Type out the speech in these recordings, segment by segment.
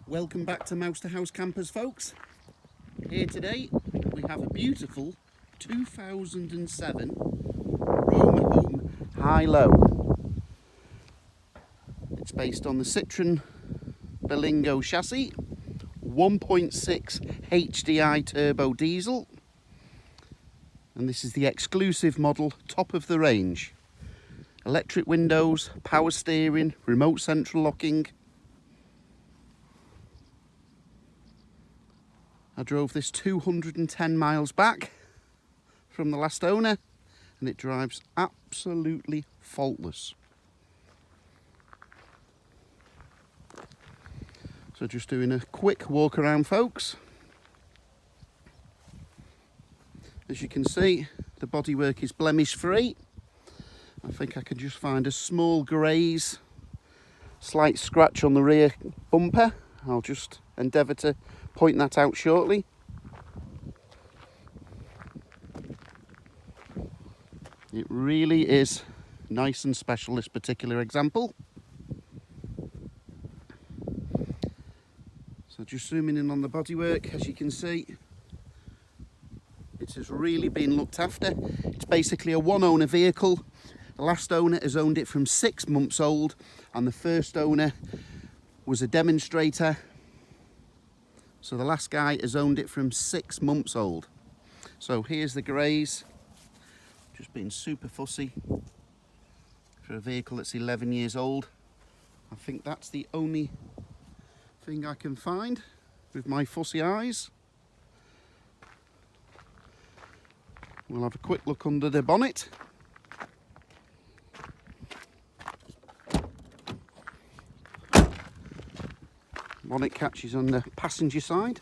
Welcome back to Mouse to House Campers, folks. Here today we have a beautiful 2007 Romahome Hylo. It's based on the Citreon Berlingo chassis, 1.6 HDI turbo diesel, and this is the exclusive model, top of the range. Electric windows, power steering, remote central locking. I drove this 210 miles back from the last owner and it drives absolutely faultless. So just doing a quick walk around, folks. As you can see, the bodywork is blemish free. I think I can just find a small graze, slight scratch on the rear bumper. I'll just endeavour to point that out shortly. It really is nice and special, this particular example. So just zooming in on the bodywork, as you can see, it has really been looked after. It's basically a one owner vehicle. The last owner has owned it from 6 months old, and the first owner was a demonstrator. So the last guy has owned it from 6 months old. So here's the graze, just being super fussy for a vehicle that's 11 years old. I think that's the only thing I can find with my fussy eyes. We'll have a quick look under the bonnet. Bonnet catch is on the passenger side.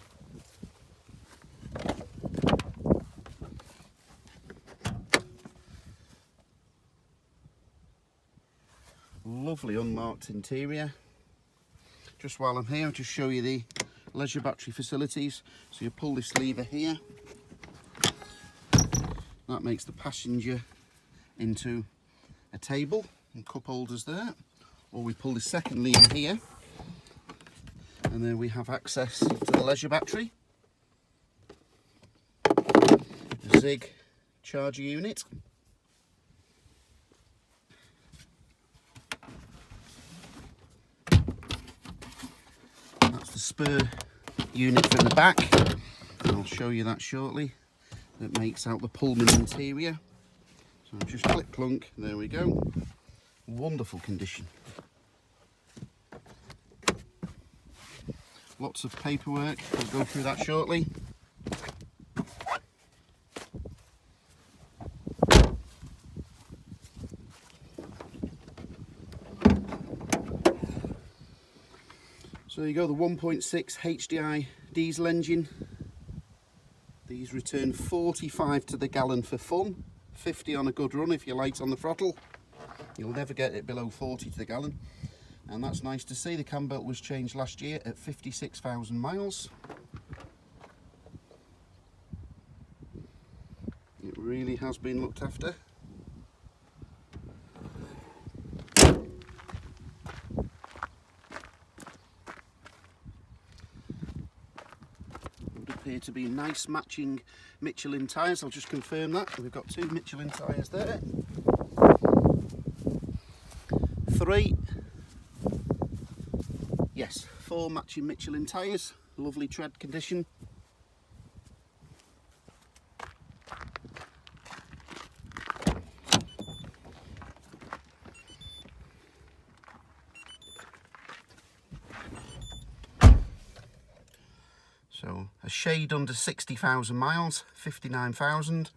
Lovely unmarked interior. Just while I'm here, I'll just show you the leisure battery facilities. So you pull this lever here. That makes the passenger into a table and cup holders there. Or we pull the second lever here, and then we have access to the leisure battery. A Zig charger unit. That's the spur unit from the back. I'll show you that shortly. That makes out the Pullman interior. So just click clunk, there we go. Wonderful condition. Lots of paperwork, we'll go through that shortly. So you go, the 1.6 HDI diesel engine. These return 45 to the gallon for fun, 50 on a good run if you're light on the throttle. You'll never get it below 40 to the gallon. And that's nice to see. The cam belt was changed last year at 56,000 miles. It really has been looked after. Would appear to be nice matching Michelin tyres. I'll just confirm that. We've got 2 Michelin tyres there. 3. Yes, 4 matching Michelin tyres, lovely tread condition. So a shade under 60,000 miles, 59,000.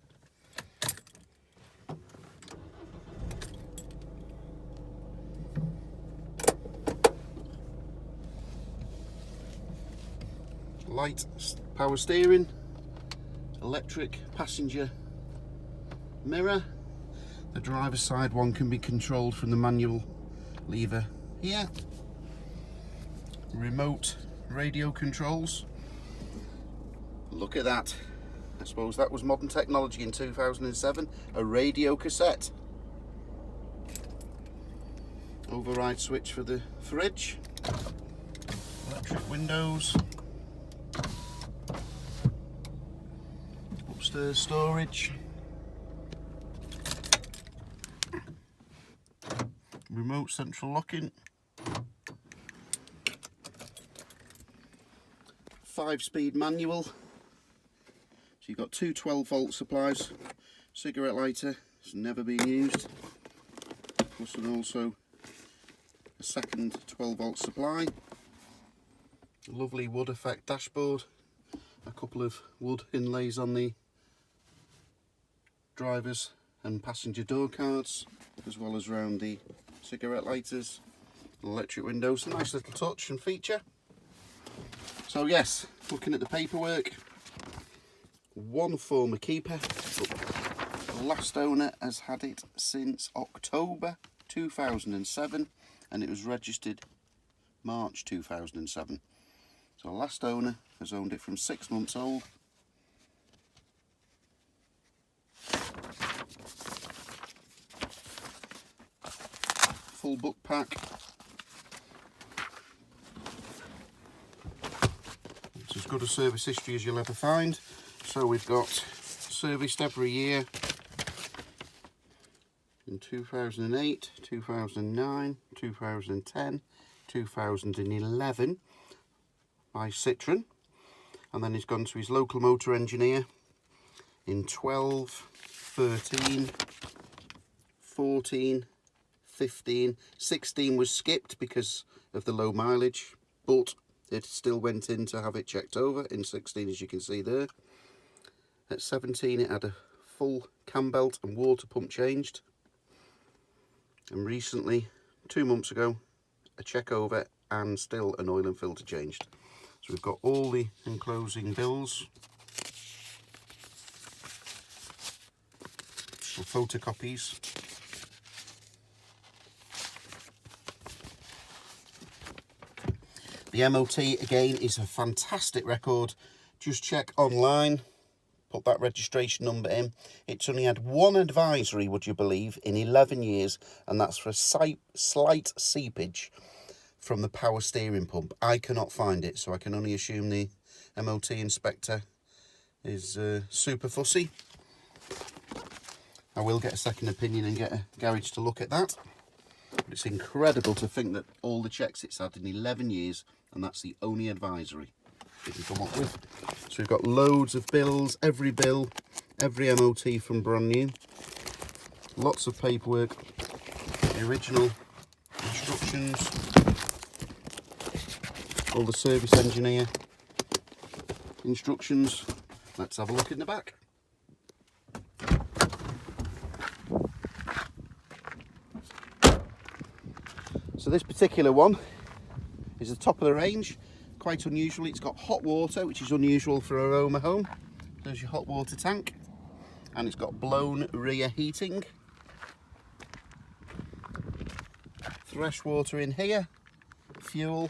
Light power steering, electric passenger mirror. The driver's side one can be controlled from the manual lever here. Remote radio controls. Look at that. I suppose that was modern technology in 2007. A radio cassette. Override switch for the fridge. electric windows, upstairs storage, remote central locking, 5-speed manual, so you've got two 12-volt supplies, cigarette lighter, it's never been used, plus and also a second 12-volt supply, a lovely wood effect dashboard, a couple of wood inlays on the drivers and passenger door cards, as well as around the cigarette lighters, electric windows, a nice little touch and feature. So yes, looking at the paperwork, one former keeper, but the last owner has had it since October 2007 and it was registered March 2007. So the last owner has owned it from 6 months old. Full book pack. It's as good a service history as you'll ever find. So we've got serviced every year in 2008, 2009, 2010, 2011 by Citreon, and then he's gone to his local motor engineer in 12, 13, 14, 15, 16 was skipped because of the low mileage, but it still went in to have it checked over in 16, as you can see there. At 17 it had a full cam belt and water pump changed, and recently, 2 months ago, a check over and still an oil and filter changed. So we've got all the enclosing bills or photocopies. The MOT again is a fantastic record. Just check online, put that registration number in. It's only had one advisory, would you believe, in 11 years, and that's for a slight seepage from the power steering pump. I cannot find it, so I can only assume the MOT inspector is super fussy. I will get a second opinion and get a garage to look at that. But it's incredible to think that all the checks it's had in 11 years, and that's the only advisory it can come up with. So we've got loads of bills, every bill, every MOT from brand new, lots of paperwork, the original instructions, all the service engineer instructions. Let's have a look in the back. So this particular one is the top of the range, quite unusual. It's got hot water, which is unusual for a Romahome. There's your hot water tank, and it's got blown rear heating. Fresh water in here, fuel.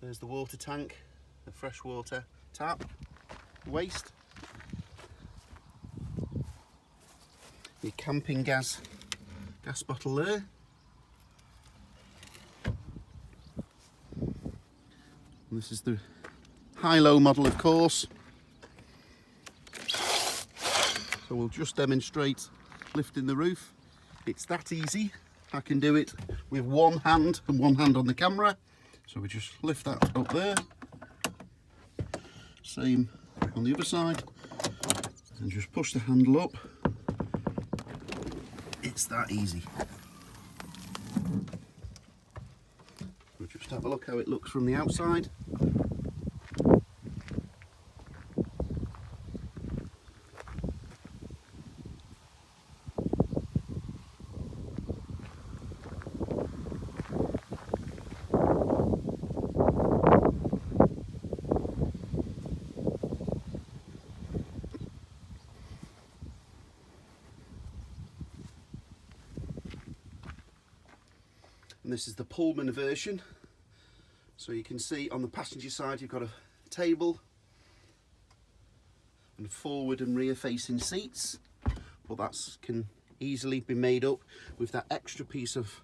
There's the water tank, the fresh water tap, waste. Your camping gas bottle there. And this is the Hylo model, of course. So we'll just demonstrate lifting the roof. It's that easy. I can do it with one hand and one hand on the camera. So we just lift that up there. Same on the other side. And just push the handle up. It's that easy. We'll just have a look how it looks from the outside. And this is the Pullman version. So you can see on the passenger side you've got a table and forward and rear facing seats, but that can easily be made up with that extra piece of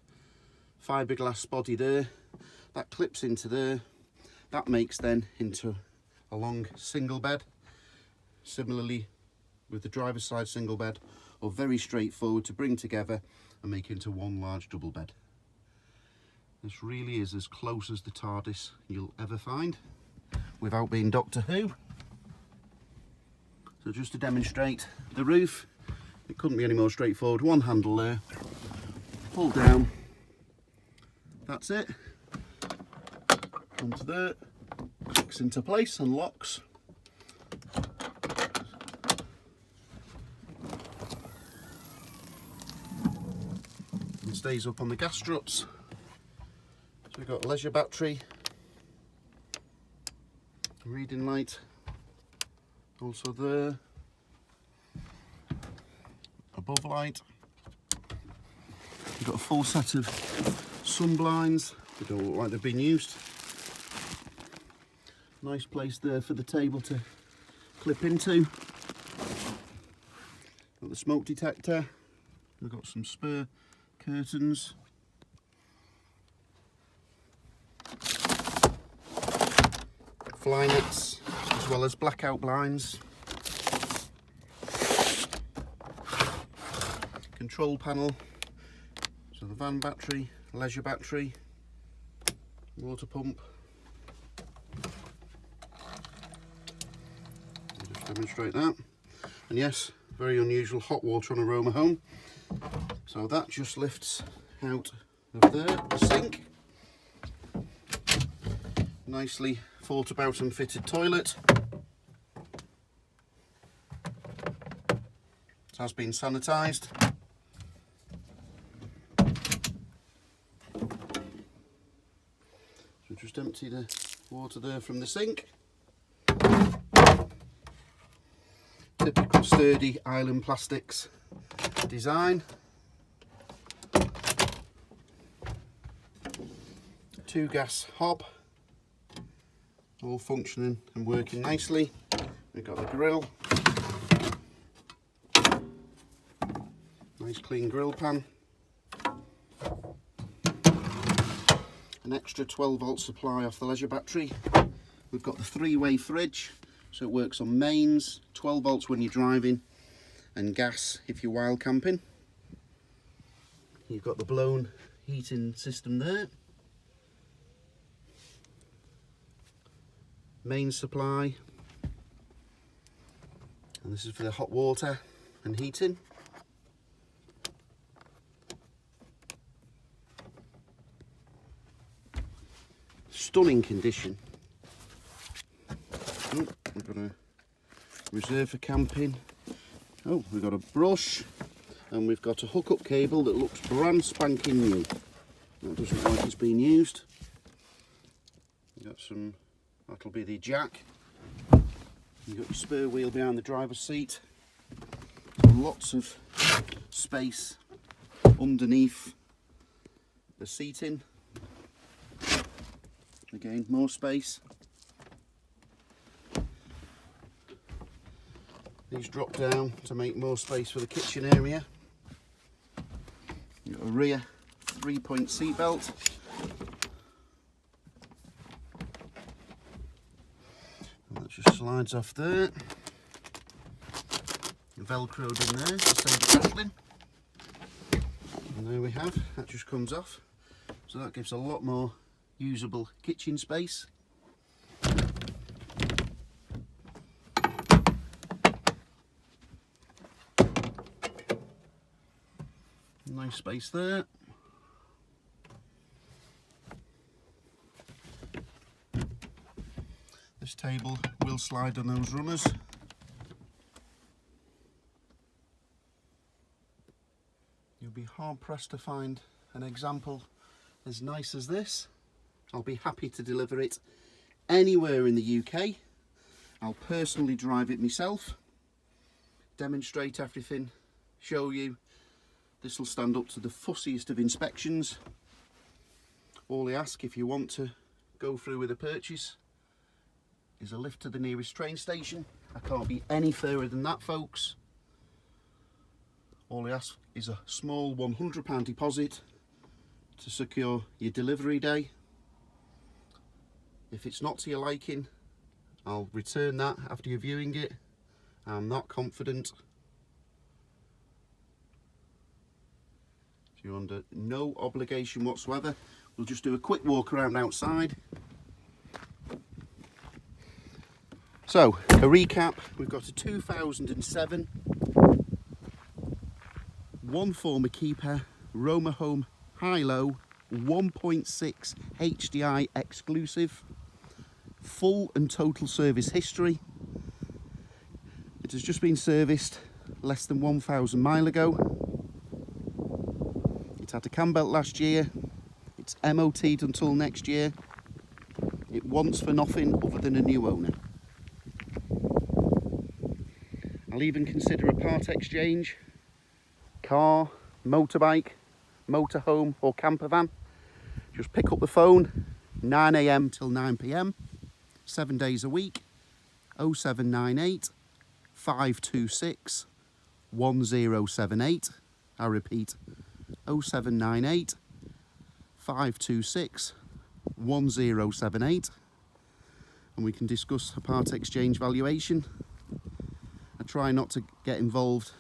fiberglass body there. That clips into there. That makes then into a long single bed. Similarly with the driver's side single bed, or very straightforward to bring together and make into one large double bed. This really is as close as the TARDIS you'll ever find, without being Doctor Who. So just to demonstrate the roof, it couldn't be any more straightforward. One handle there, pull down, that's it, onto there, clicks into place and locks. And stays up on the gas struts. So we've got leisure battery, reading light, also there, above light. We've got a full set of sun blinds. They don't look like they've been used. Nice place there for the table to clip into. Got the smoke detector. We've got some spare curtains. Fly nets, as well as blackout blinds. Control panel. So the van battery, leisure battery, water pump. I'll just demonstrate that. And yes, very unusual hot water on a Romahome. So that just lifts out of there, the sink. Nicely thought about and fitted toilet. It has been sanitised. So just empty the water there from the sink. Typical sturdy island plastics design. 2 gas hob, all functioning and working nicely. We've got the grill, nice clean grill pan, an extra 12-volt supply off the leisure battery. We've got the 3-way fridge, so it works on mains, 12 volts when you're driving, and gas if you're wild camping. You've got the blown heating system there. Main supply, and this is for the hot water and heating. Stunning condition. Oh, we've got a reserve for camping. Oh, we've got a brush, and we've got a hookup cable that looks brand spanking new. That doesn't look like it's been used. We've got some. That'll be the jack. You've got your spare wheel behind the driver's seat. Lots of space underneath the seating. Again, more space. These drop down to make more space for the kitchen area. You've got a rear 3-point seat belt. That just slides off there. Velcroed in there to save the rattling. And there we have, that just comes off. So that gives a lot more usable kitchen space. Nice space there. This table will slide on those runners. You'll be hard pressed to find an example as nice as this. I'll be happy to deliver it anywhere in the UK. I'll personally drive it myself, demonstrate everything, show you. This will stand up to the fussiest of inspections. All I ask, if you want to go through with a purchase, is a lift to the nearest train station. I can't be any further than that, folks. All I ask is a small £100 deposit to secure your delivery day. If it's not to your liking, I'll return that after you're viewing it. I'm not confident. So you're under no obligation whatsoever. We'll just do a quick walk around outside. So, a recap, we've got a 2007 one former keeper Romahome Hylo 1.6 HDI exclusive, full and total service history. It has just been serviced less than 1,000 miles ago. It had a cam belt last year. It's MOT'd until next year. It wants for nothing other than a new owner. I'll even consider a part exchange, car, motorbike, motorhome or camper van. Just pick up the phone, 9 AM till 9 PM, 7 days a week, 0798 526 1078. I repeat, 0798 526 1078, and we can discuss a part exchange valuation. I try not to get involved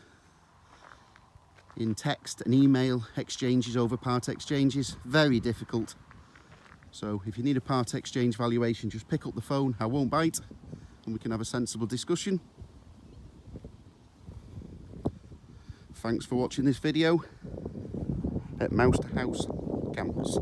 in text and email exchanges over part exchanges, very difficult. So if you need a part exchange valuation, just pick up the phone, I won't bite, and we can have a sensible discussion. Thanks for watching this video at Mouse House Campus.